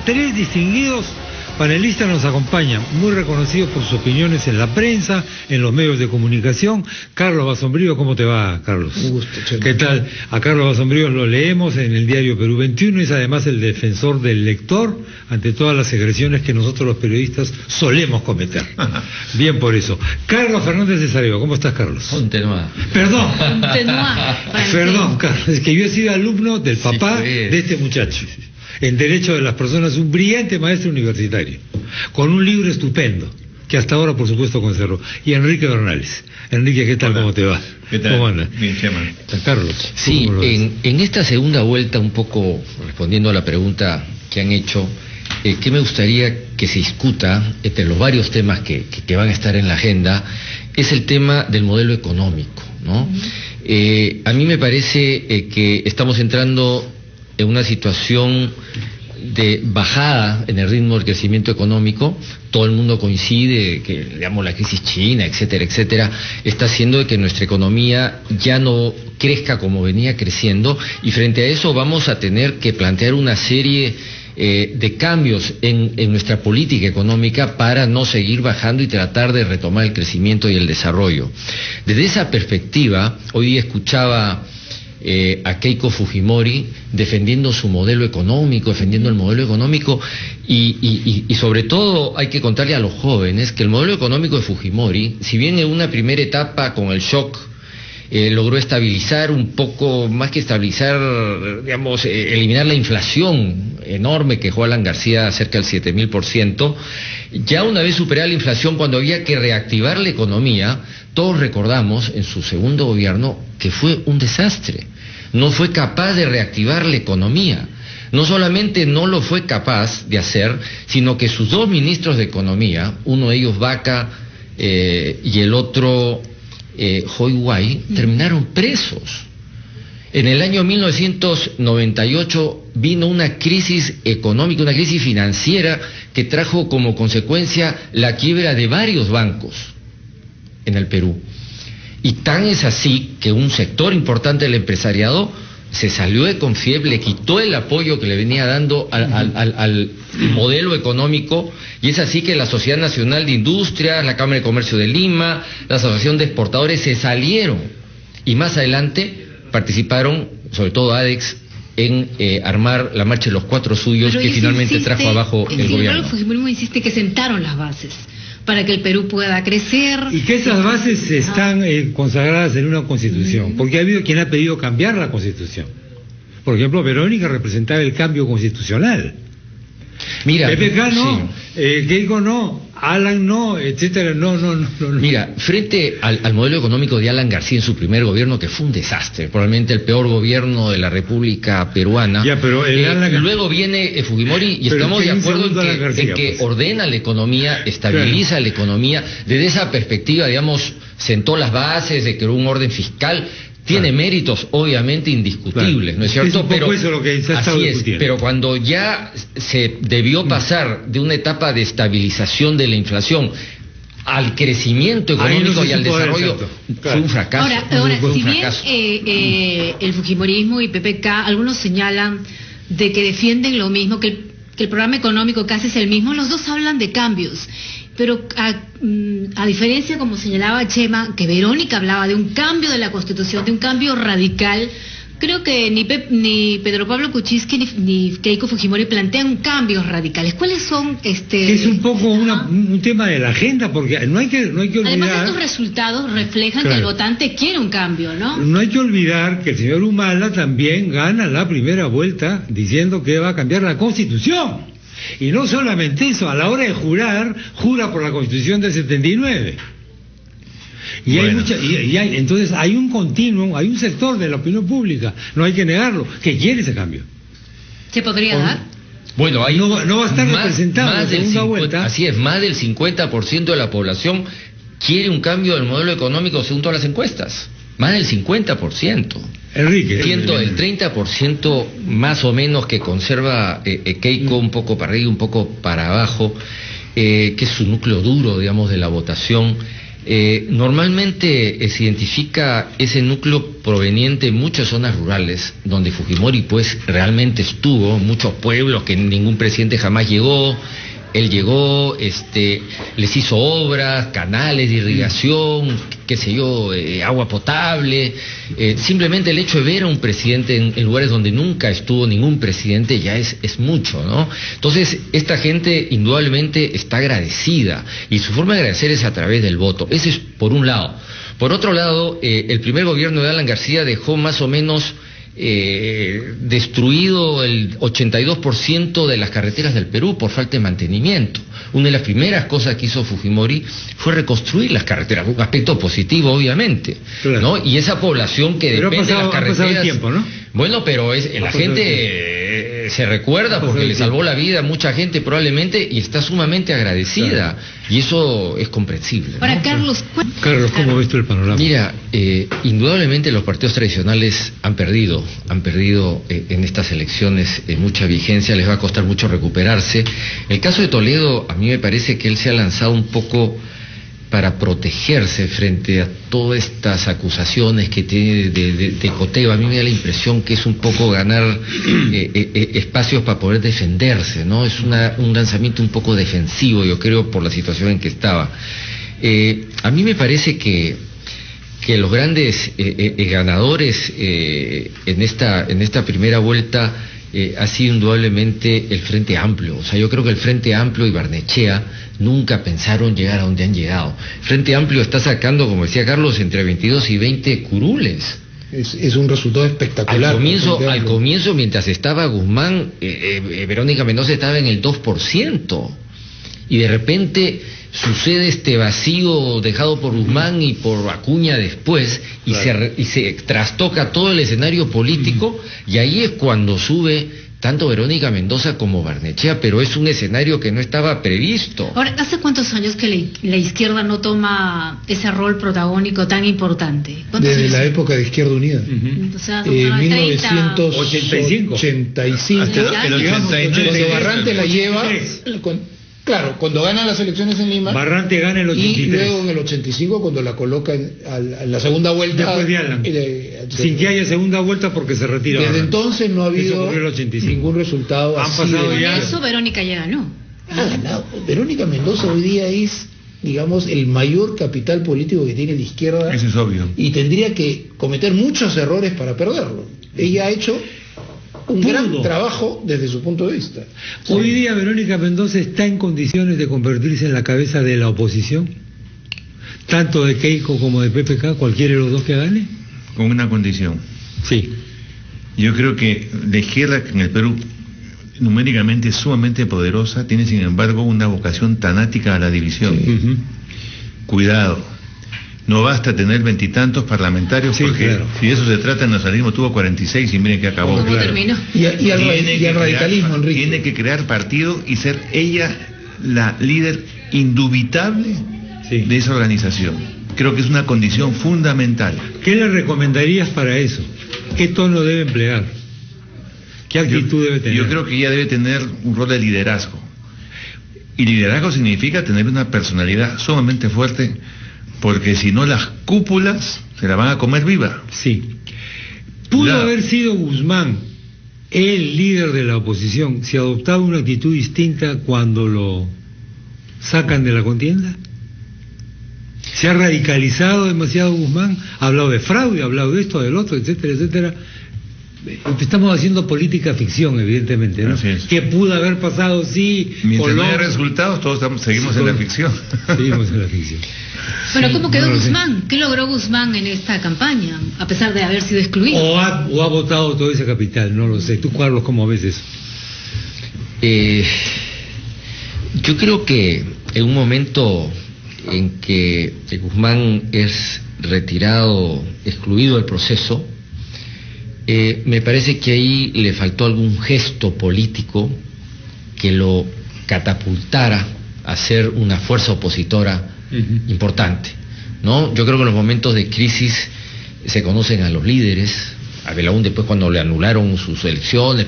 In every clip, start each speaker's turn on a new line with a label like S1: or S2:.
S1: 3 distinguidos panelistas nos acompañan, muy reconocidos por sus opiniones en la prensa, en los medios de comunicación. Carlos Basombrío, ¿cómo te va, Carlos?
S2: Un gusto, Chema.
S1: ¿Qué tal? A Carlos Basombrío lo leemos en el diario Perú 21, es además el defensor del lector ante todas las agresiones que nosotros los periodistas solemos cometer. Bien por eso. Carlos Fernández de Sarebo, ¿cómo estás, Carlos?
S3: Continúa.
S1: Perdón, Carlos, es que yo he sido alumno del papá de este muchacho. En Derecho de las Personas, un brillante maestro universitario, con un libro estupendo, que hasta ahora, por supuesto, conservo. Y Enrique Bernales. Enrique, ¿qué tal? Hola. ¿Cómo te va?
S2: ¿Qué tal?
S1: ¿Cómo andas?
S2: Bien, Chema.
S1: Carlos.
S3: Sí, en esta segunda vuelta, un poco respondiendo a la pregunta que han hecho, ¿qué me gustaría que se discuta entre los varios temas que van a estar en la agenda? Es el tema del modelo económico, ¿no? A mí me parece que estamos entrando en una situación de bajada en el ritmo del crecimiento económico. Todo el mundo coincide que, digamos, la crisis china, etcétera, etcétera, está haciendo que nuestra economía ya no crezca como venía creciendo, y frente a eso vamos a tener que plantear una serie de cambios en nuestra política económica para no seguir bajando y tratar de retomar el crecimiento y el desarrollo. Desde esa perspectiva, hoy día escuchaba a Keiko Fujimori defendiendo su modelo económico, defendiendo el modelo económico, y sobre todo hay que contarle a los jóvenes que el modelo económico de Fujimori, si bien en una primera etapa con el shock logró estabilizar un poco, más que estabilizar, digamos, eliminar la inflación enorme que dejó Alan García cerca del 7.000%, ya una vez superada la inflación, cuando había que reactivar la economía, todos recordamos en su segundo gobierno que fue un desastre. No fue capaz de reactivar la economía. No solamente no lo fue capaz de hacer, sino que sus dos ministros de Economía, uno de ellos Vaca y el otro Joy Guay, terminaron presos. En el año 1998 vino una crisis económica, una crisis financiera que trajo como consecuencia la quiebra de varios bancos en el Perú. Y tan es así que un sector importante del empresariado se salió de Confiep, le quitó el apoyo que le venía dando al modelo económico, y es así que la Sociedad Nacional de Industrias, la Cámara de Comercio de Lima, la Asociación de Exportadores se salieron, y más adelante participaron, sobre todo ADEX, en armar la marcha de los 4 suyos, que finalmente trajo abajo el gobierno.
S4: El Fujimorismo insiste que sentaron las bases para que el Perú pueda crecer.
S1: Y que esas bases están consagradas en una constitución, porque ha habido quien ha pedido cambiar la constitución. Por ejemplo, Verónica representaba el cambio constitucional.
S3: Mira,
S1: PPK no,
S3: sí.
S1: Keiko no, Alan no, etcétera, no.
S3: Mira, frente al modelo económico de Alan García en su primer gobierno, que fue un desastre, probablemente el peor gobierno de la República Peruana,
S1: ya, pero
S3: luego viene Fujimori, y estamos de acuerdo en que ordena la economía, estabiliza la economía. Desde esa perspectiva, digamos, sentó las bases de crear un orden fiscal. Tiene méritos obviamente indiscutibles, ¿no es cierto?
S1: Es un poco eso lo que se ha estado discutiendo.
S3: Pero cuando ya se debió pasar de una etapa de estabilización de la inflación al crecimiento económico y al desarrollo, fue un fracaso.
S4: Ahora, si bien el Fujimorismo y PPK, algunos señalan de que defienden lo mismo, que el programa económico casi es el mismo, los dos hablan de cambios. Pero a diferencia, como señalaba Chema, que Verónica hablaba de un cambio de la Constitución, de un cambio radical, creo que ni Pedro Pablo Kuczynski ni Keiko Fujimori plantean cambios radicales. ¿Cuáles son
S1: Es un poco un tema de la agenda, porque no hay que olvidar.
S4: Además, estos resultados reflejan que el votante quiere un cambio, ¿no?
S1: No hay que olvidar que el señor Humala también gana la primera vuelta diciendo que va a cambiar la Constitución. Y no solamente eso, a la hora de jurar, jura por la Constitución del 79. Y bueno, entonces hay un continuum, hay un sector de la opinión pública, no hay que negarlo, que quiere ese cambio.
S4: ¿Se podría dar?
S3: Bueno, hay
S1: no va a estar representado en la segunda vuelta.
S3: Así es, más del 50% de la población quiere un cambio del modelo económico según todas las encuestas. Más del 50%.
S1: Enrique.
S3: El 30% más o menos que conserva Keiko, un poco para arriba, un poco para abajo, que es su núcleo duro, digamos, de la votación, Normalmente se identifica ese núcleo proveniente de muchas zonas rurales, donde Fujimori pues realmente estuvo, muchos pueblos que ningún presidente jamás llegó. Él llegó, les hizo obras, canales de irrigación, qué sé yo, agua potable. Simplemente el hecho de ver a un presidente en lugares donde nunca estuvo ningún presidente ya es mucho, ¿no? Entonces, esta gente indudablemente está agradecida, y su forma de agradecer es a través del voto. Ese es por un lado. Por otro lado, el primer gobierno de Alan García dejó más o menos destruido el 82% de las carreteras del Perú por falta de mantenimiento. Una de las primeras cosas que hizo Fujimori fue reconstruir las carreteras, un aspecto positivo obviamente, claro, ¿no? Y esa población que depende de las carreteras, ha pasado el tiempo, ¿no? Bueno, pero la gente se recuerda porque le salvó la vida a mucha gente probablemente, y está sumamente agradecida, claro, y eso es comprensible, ¿no?
S4: Para Carlos,
S1: ¿cómo ves tú el panorama?
S3: Mira, indudablemente los partidos tradicionales han perdido en estas elecciones mucha vigencia, les va a costar mucho recuperarse. El caso de Toledo, a mí me parece que él se ha lanzado un poco para protegerse frente a todas estas acusaciones que tiene de coteo. A mí me da la impresión que es un poco ganar espacios para poder defenderse, ¿no? Es un lanzamiento un poco defensivo, yo creo, por la situación en que estaba. A mí me parece que los grandes ganadores en esta primera vuelta ha sido indudablemente el Frente Amplio. O sea, yo creo que el Frente Amplio y Barnechea nunca pensaron llegar a donde han llegado. El Frente Amplio está sacando, como decía Carlos, entre 22 y 20 curules.
S2: Es un resultado espectacular.
S3: Al comienzo, mientras estaba Guzmán, Verónica Mendoza estaba en el 2%. Y de repente sucede este vacío dejado por Guzmán y por Acuña después, y, claro, se trastoca todo el escenario político, y ahí es cuando sube tanto Verónica Mendoza como Barnechea, pero es un escenario que no estaba previsto.
S4: Ahora, ¿hace cuántos años que la izquierda no toma ese rol protagónico tan importante?
S2: Desde la época de Izquierda Unida.
S4: O sea,
S2: 1985.
S1: Hasta el 89.
S2: Cuando Barrante la lleva... Claro, cuando ganan las elecciones en Lima.
S1: Barrante gana en el 83.
S2: Y luego en el 85, cuando la coloca en la segunda vuelta.
S1: Después de Alan. Sin que haya segunda vuelta porque se retira.
S2: Desde entonces no ha habido ningún resultado.
S1: Han pasado ya.
S4: Por eso Verónica ya ganó.
S2: Ha ganado. Verónica Mendoza hoy día es, digamos, el mayor capital político que tiene la izquierda.
S1: Eso es obvio.
S2: Y tendría que cometer muchos errores para perderlo. Ella ha hecho un gran trabajo desde su punto de vista.
S1: Hoy día Verónica Mendoza está en condiciones de convertirse en la cabeza de la oposición, tanto de Keiko como de PPK, cualquiera de los dos que gane.
S5: Con una condición.
S1: Sí.
S5: Yo creo que la izquierda en el Perú, numéricamente sumamente poderosa, tiene sin embargo una vocación tanática a la división.
S1: Sí.
S5: Cuidado. No basta tener 20 y tantos parlamentarios, sí, porque claro, si de eso se trata, el nacionalismo tuvo 46 y miren que acabó.
S4: ¿Cómo terminó?
S2: Y el radicalismo, Enrique.
S5: Tiene que crear partido y ser ella la líder indubitable, sí, de esa organización. Creo que es una condición fundamental.
S1: ¿Qué le recomendarías para eso? ¿Qué tono debe emplear? ¿Qué actitud debe tener?
S5: Yo creo que ella debe tener un rol de liderazgo. Y liderazgo significa tener una personalidad sumamente fuerte, porque si no las cúpulas se la van a comer viva.
S1: Sí. Pudo haber sido Guzmán el líder de la oposición si adoptaba una actitud distinta cuando lo sacan de la contienda. Se ha radicalizado demasiado Guzmán, ha hablado de fraude, ha hablado de esto, del otro, etcétera, etcétera. Estamos haciendo política ficción, evidentemente, ¿no? ¿Qué pudo haber pasado si...
S5: Mientras no haya resultados, todos seguimos en la ficción.
S1: Seguimos en la ficción.
S4: Bueno, ¿cómo quedó Guzmán? ¿Qué logró Guzmán en esta campaña, a pesar de haber sido excluido?
S1: ¿O ha votado todo ese capital? No lo sé. ¿Tú, Carlos, cómo ves eso?
S3: Yo creo que en un momento en que Guzmán es retirado, excluido del proceso, me parece que ahí le faltó algún gesto político que lo catapultara a ser una fuerza opositora importante, ¿no? Yo creo que en los momentos de crisis se conocen a los líderes. A Belaúnde después, cuando le anularon sus elecciones,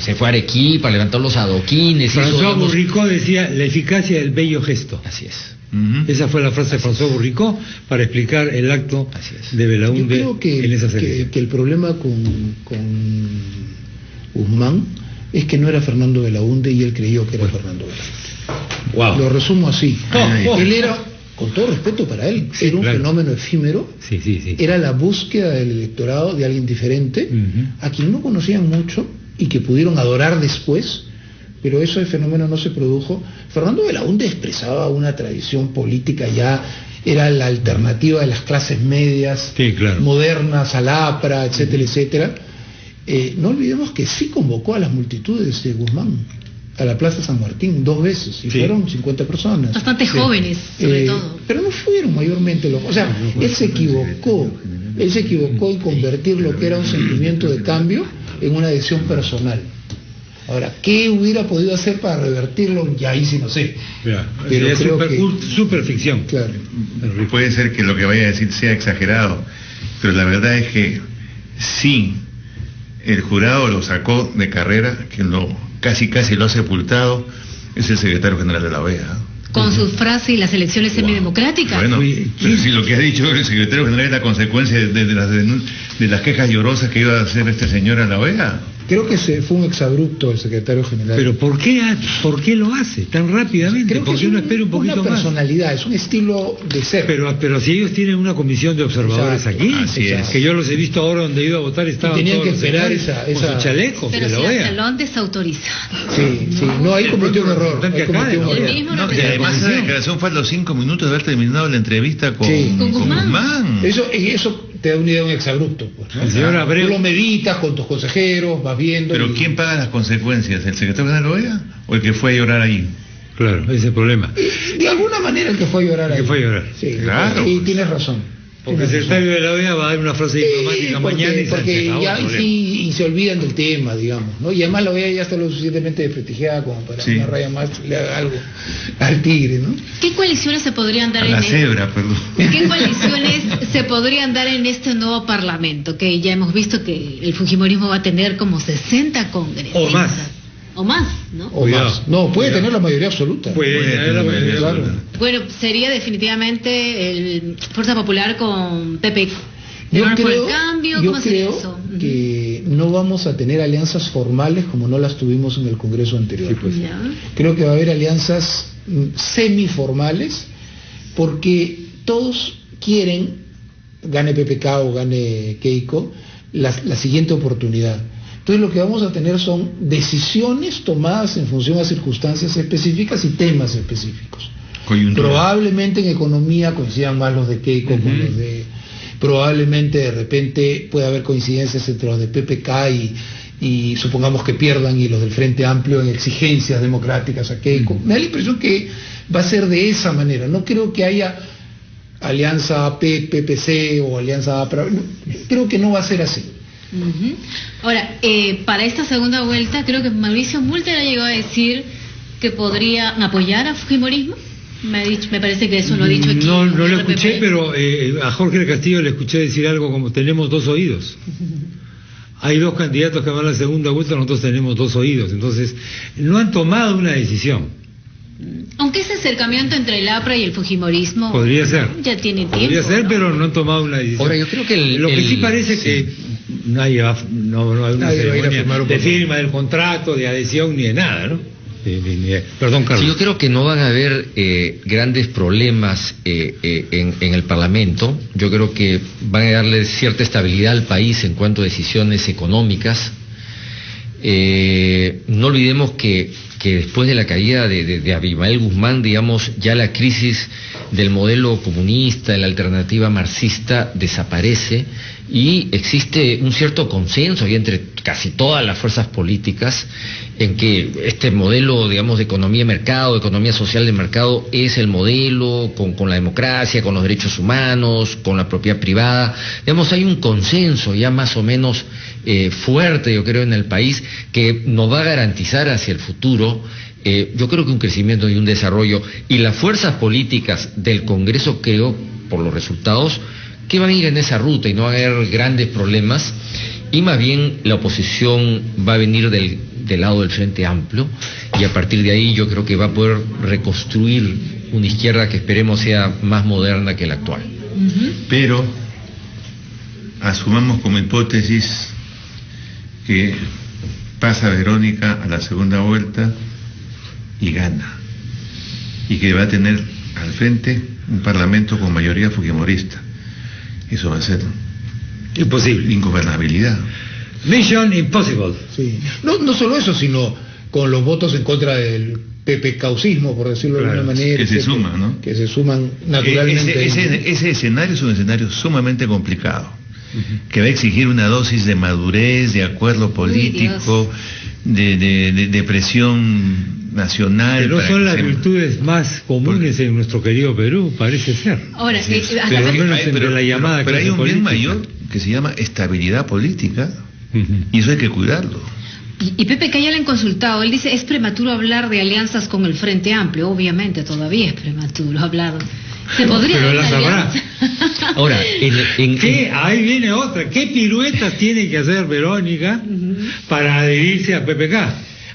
S3: se fue a Arequipa, levantó los adoquines.
S1: François Bourricot decía la eficacia del bello gesto.
S3: Así es.
S1: Esa fue la frase de François Bourricot para explicar el acto de Belaúnde en esa selección.
S2: Que el problema con Guzmán es que no era Fernando Belaúnde y él creyó que era Fernando Belaúnde.
S1: Wow.
S2: Lo resumo así. Él era, con todo respeto para él, era un fenómeno efímero. Era la búsqueda del electorado de alguien diferente, a quien no conocían mucho y que pudieron adorar después, pero ese fenómeno no se produjo. Fernando Belaúnde expresaba una tradición política ya, era la alternativa de las clases medias, modernas, a la APRA, etcétera, etcétera. No olvidemos que sí convocó a las multitudes de Guzmán a la Plaza San Martín 2 veces, y fueron 50 personas.
S4: Bastante jóvenes, sobre todo.
S2: Pero no fueron mayormente los... O sea, él se equivocó en convertir lo que era un sentimiento de cambio en una decisión personal. Ahora, ¿qué hubiera podido hacer para revertirlo? Ya ahí sí no sé.
S1: Pero es super ficción.
S2: Claro.
S5: Puede ser que lo que vaya a decir sea exagerado, pero la verdad es que sí, el jurado lo sacó de carrera, que casi lo ha sepultado, es el secretario general de la OEA.
S4: Con sus frases y las elecciones semidemocráticas.
S5: Bueno, pero si lo que ha dicho el secretario general es la consecuencia de las quejas llorosas que iba a hacer este señor a la OEA.
S2: Creo que fue un exabrupto el secretario general.
S1: Pero ¿por qué lo hace tan rápidamente?
S2: Creo que
S1: ¿Por qué no espera un poquito más?
S2: Es una personalidad, es un estilo de ser.
S1: Pero si ellos tienen una comisión de observadores aquí, que yo los he visto ahora donde he ido a votar, estaban
S2: tenían
S1: todos
S2: que esperar
S1: con sus chalecos.
S4: Pero
S1: si
S4: hasta lo han desautorizado.
S2: No, ahí cometió un error.
S5: Además esa declaración fue a los 5 minutos de haber terminado la entrevista con Guzmán.
S2: Eso te da una idea de un exabrupto, pues, ¿no? El señor Abreu, tú lo meditas con tus consejeros, vas viendo.
S5: Pero ¿quién paga las consecuencias? ¿El secretario general de la OEA o el que fue a llorar ahí?
S1: Claro, ese es el problema.
S2: De alguna manera el que fue a llorar ahí. Sí, claro. Y tienes razón.
S1: Porque el secretario de la OEA va a dar una frase diplomática mañana
S2: y se olvidan del tema, digamos, ¿no? Y además la OEA ya está lo suficientemente desprestigiada como para una raya más le haga algo al tigre, ¿no?
S4: ¿Qué coaliciones se podrían dar ¿Qué coaliciones se podrían dar en este nuevo parlamento? Que ya hemos visto que el fujimorismo va a tener como 60 congresistas. O más, ¿no?
S2: O más. No, puede tener la mayoría absoluta.
S1: Puede tener la mayoría absoluta.
S4: Bueno, sería definitivamente el Fuerza Popular con PP.
S2: Yo creo que no vamos a tener alianzas formales como no las tuvimos en el Congreso anterior. Creo que va a haber alianzas semiformales porque todos quieren, gane PPK o gane Keiko, la siguiente oportunidad. Entonces lo que vamos a tener son decisiones tomadas en función a circunstancias específicas y temas específicos. Probablemente en economía coincidan más los de Keiko con los de... Probablemente de repente puede haber coincidencias entre los de PPK y supongamos que pierdan y los del Frente Amplio en exigencias democráticas a Keiko. Me da la impresión que va a ser de esa manera. No creo que haya alianza AP-PPC o alianza APRA. Creo que no va a ser así.
S4: Ahora, para esta segunda vuelta, creo que Mauricio Mulder ha llegado a decir que podría apoyar a Fujimorismo. Me parece que eso lo ha dicho aquí.
S1: No lo escuché, pero a Jorge del Castillo le escuché decir algo como: tenemos 2 oídos. Hay 2 candidatos que van a la segunda vuelta, nosotros tenemos 2 oídos. Entonces, no han tomado una decisión.
S4: Aunque ese acercamiento entre el APRA y el fujimorismo
S1: podría ser,
S4: ya tiene tiempo.
S1: Podría ser, ¿no? Pero no han tomado una decisión.
S3: Ahora, yo creo que
S1: lo que sí parece que no hay una ceremonia de firma del contrato, de adhesión, ni de nada, ¿no? Perdón, Carlos.
S3: Sí, yo creo que no van a haber grandes problemas en el Parlamento. Yo creo que van a darle cierta estabilidad al país en cuanto a decisiones económicas. No olvidemos que después de la caída de Abimael Guzmán, digamos, ya la crisis del modelo comunista, de la alternativa marxista, desaparece y existe un cierto consenso ahí entre casi todas las fuerzas políticas en que este modelo, digamos, de economía de mercado, de economía social de mercado, es el modelo con la democracia, con los derechos humanos, con la propiedad privada. Digamos, hay un consenso ya más o menos fuerte, yo creo, en el país, que nos va a garantizar hacia el futuro, yo creo que un crecimiento y un desarrollo. Y las fuerzas políticas del Congreso, creo, por los resultados, que van a ir en esa ruta y no van a haber grandes problemas. Y más bien la oposición va a venir del lado del Frente Amplio, y a partir de ahí yo creo que va a poder reconstruir una izquierda que esperemos sea más moderna que la actual.
S5: Pero asumamos como hipótesis que pasa Verónica a la segunda vuelta y gana, y que va a tener al frente un parlamento con mayoría fujimorista. Eso va a ser
S1: imposible,
S5: ingobernabilidad.
S1: Mission impossible.
S2: Sí. No solo eso, sino con los votos en contra del PPK-usismo, por decirlo de alguna manera.
S5: Que se suman, ¿no?
S2: Que se suman naturalmente.
S5: Ese escenario es un escenario sumamente complicado, que va a exigir una dosis de madurez, de acuerdo político, de presión nacional.
S1: Pero no son las virtudes más comunes en nuestro querido Perú, parece ser.
S4: Ahora,
S1: pero al menos entre la llamada
S5: pero hay un bien
S1: política
S5: mayor que se llama estabilidad política, y eso hay que cuidarlo.
S4: Y PPK ya le han consultado, él dice, es prematuro hablar de alianzas con el Frente Amplio, obviamente todavía es prematuro hablar. Se podría
S1: pero
S4: dar
S1: las habrá.
S4: alianza.
S3: Ahora,
S1: ahí viene otra, ¿qué piruetas tiene que hacer Verónica para adherirse a PPK?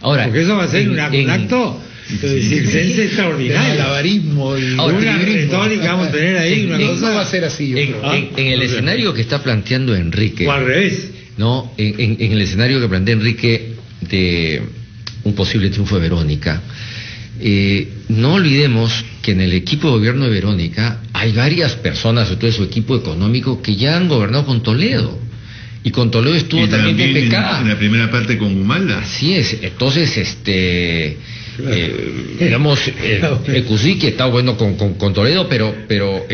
S3: Ahora,
S1: porque eso va a ser un acto circense extraordinario.
S2: El malabarismo y
S1: una retórica vamos a tener ahí, una cosa.
S2: No va a ser así.
S3: En el escenario que está planteando Enrique,
S1: o al revés,
S3: ¿no? En el escenario que plantea Enrique de un posible triunfo de Verónica, no olvidemos que en el equipo de gobierno de Verónica hay varias personas, sobre todo de su equipo económico, que ya han gobernado con Toledo. Y con Toledo estuvo también PPK.
S5: En la primera parte con Humala.
S3: Así es. Entonces, digamos, Kuczynski está bueno con Toledo, pero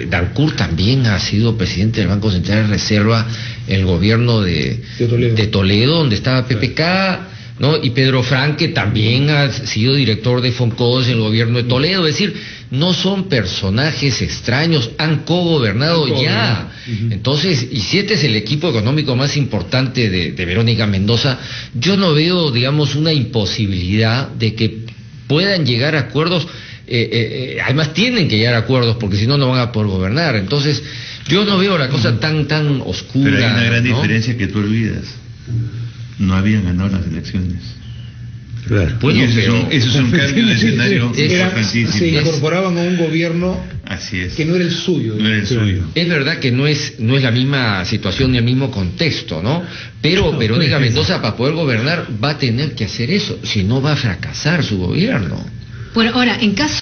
S3: Dancourt también ha sido presidente del Banco Central de Reserva en el gobierno de Toledo, donde estaba PPK, ¿no? Y Pedro Franque también ha sido director de Foncodes en el gobierno de Toledo. Es decir, no son personajes extraños, han cogobernado ya. Entonces, y si este es el equipo económico más importante de Verónica Mendoza, yo no veo, digamos, una imposibilidad de que puedan llegar a acuerdos. Además tienen que llegar a acuerdos, porque si no, no van a poder gobernar. Entonces, yo no veo la cosa tan oscura.
S5: Pero hay una gran
S3: ¿no?
S5: diferencia que tú olvidas. No habían ganado las elecciones.
S1: Claro.
S3: Bueno,
S5: eso es un cambio de escenario importantísimo.
S2: Se incorporaban a un gobierno que no era el suyo.
S5: No era el suyo.
S3: Es verdad que no es la misma situación ni el mismo contexto, ¿no? Pero Verónica Mendoza, para poder gobernar, va a tener que hacer eso, si no va a fracasar su gobierno.
S4: Bueno, ahora, en caso